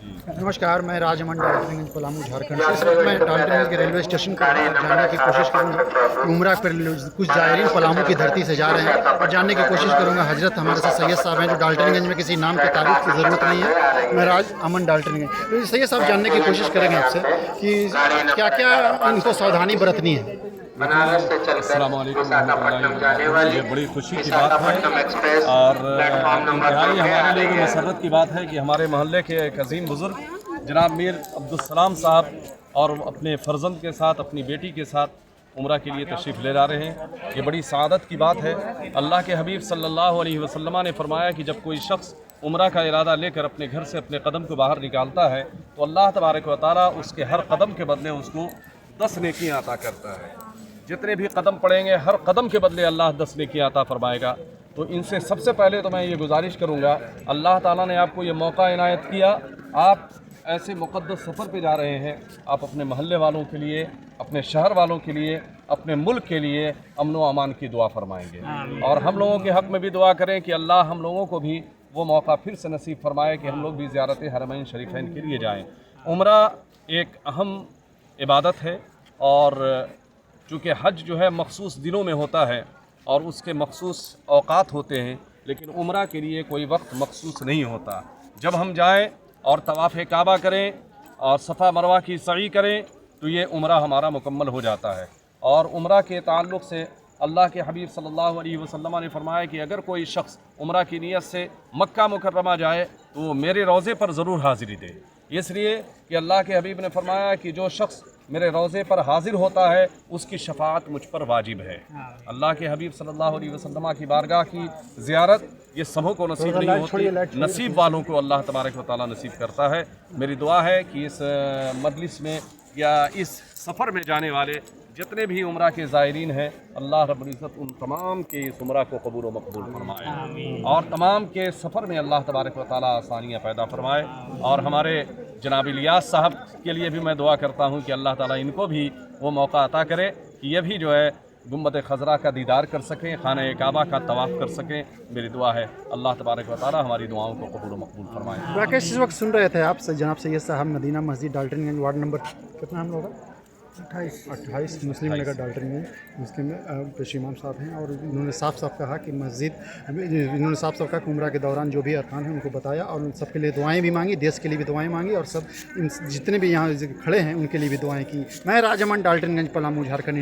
नमस्कार, मैं राजमन डाल्टनगंज पलामू झारखंड से। इस वक्त मैं डाल्टनगंज के रेलवे स्टेशन पर जानने की कोशिश करूंगा कि उम्रा पर कुछ जायरीन पलामू की धरती से जा रहे हैं और जानने की कोशिश करूंगा। हजरत हमारे साथ सैयद साहब हैं जो डाल्टनगंज में किसी नाम की तारीफ की ज़रूरत नहीं है। मैं राज अमन डाल्टनगंज। तो सैयद साहब जानने की कोशिश करेंगे आपसे कि क्या क्या इनको सावधानी बरतनी है। अस्सलाम वालेकुम रहमतुल्लाहि व बरकातहू। ये बड़ी खुशी की बात है और इंतहाई हमारे लिए भी मसरत की बात है कि हमारे मोहल्ले के एक अजीम बुज़ुर्ग जनाब मीर अब्दुल साहब और अपने फ़र्जंद के साथ, अपनी बेटी के साथ उम्रा के लिए तशरीफ़ ले जा रहे हैं। ये बड़ी सआदत की बात है। अल्लाह के हबीब सल्लल्लाहु अलैहि वसल्लम ने फरमाया कि जब कोई शख्स उम्रा का इरादा लेकर अपने घर से अपने कदम को बाहर निकालता है तो अल्लाह तबारक व तआला उसके हर कदम के बदले उसको 10 नेकियां अता करता है। जितने भी कदम पड़ेंगे हर कदम के बदले अल्लाह 10 नेकियां अता फरमाएगा। तो इनसे सबसे पहले तो मैं ये गुजारिश करूँगा, अल्लाह ताला ने आपको ये मौका इनायत किया, आप ऐसे मुक़द्दस सफ़र पे जा रहे हैं, आप अपने महल्ले वालों के लिए, अपने शहर वालों के लिए, अपने मुल्क के लिए अमन व अमान की दुआ फरमाएंगे। और हम लोगों के हक़ में भी दुआ करें कि अल्लाह हम लोगों को भी वो मौका फिर से नसीब फरमाए कि हम लोग भी ज़ियारत हरमैन शरीफैन के लिए जाएँ। उम्रा एक अहम इबादत है और चूँकि हज जो है मखसूस दिनों में होता है और उसके मखसूस औक़ात होते हैं, लेकिन उम्रा के लिए कोई वक्त मखसूस नहीं होता। जब हम जाएं और तवाफ़ काबा करें और सफ़ा मरवा की सई करें तो ये उम्रा हमारा मुकम्मल हो जाता है। और उम्रा के ताल्लुक़ से अल्लाह के हबीब सल्लल्लाहु अलैहि वसल्लम ने फरमाया कि अगर कोई शख्स उम्रा की नीयत से मक्का मुकर्रमा जाए तो वो मेरे रोज़े पर ज़रूर हाज़िरी दे। इसलिए कि अल्लाह के हबीब ने फरमाया कि जो शख्स मेरे रोज़े पर हाजिर होता है उसकी शफाअत मुझ पर वाजिब है। अल्लाह के हबीब सल्लल्लाहु अलैहि वसल्लम की बारगाह की ज़ियारत ये सबों को नसीब नहीं होती, नसीब वालों को अल्लाह तबारक व तआला नसीब करता है। मेरी दुआ है कि इस मजलिस में या इस सफ़र में जाने वाले जितने भी उम्रा के ज़ायरीन हैं, अल्लाह रब्बुल इज़्ज़त उन तमाम के इस उम्रा को कबूल व मकबूल फरमाए और तमाम के सफ़र में अल्लाह तबारक व तआला आसानियाँ पैदा फरमाए। और हमारे जनाब इलियास साहब के लिए भी मैं दुआ करता हूँ कि अल्लाह ताला इनको भी वो मौका अता करे कि ये भी जो है गुम्बद खज़रा का दीदार कर सकें, खाना काबा का तवाफ़ कर सकें। मेरी दुआ है अल्लाह तबारक व तआला हमारी दुआओं को कबूल व मकबूल फरमाए। राकेश, इस वक्त सुन रहे थे आप जनाब सैयद साहब मदीना मस्जिद डाल्टनगंज, वार्ड नंबर कितना हम लोग 28 मुस्लिम नगर डाल्टनगंज मुस्लिम में पेशी इमाम साहब हैं। और इन्होंने साफ साफ कहा कि इन्होंने साफ साफ कहा कि उम्रा के दौरान जो भी अरकान हैं उनको बताया और उन सब के लिए दुआएं भी मांगी, देश के लिए भी दुआएं मांगी और सब जितने भी यहाँ खड़े हैं उनके लिए भी दुआएं की। मैं राजमन डाल्टनगंज पलामू झारखंड।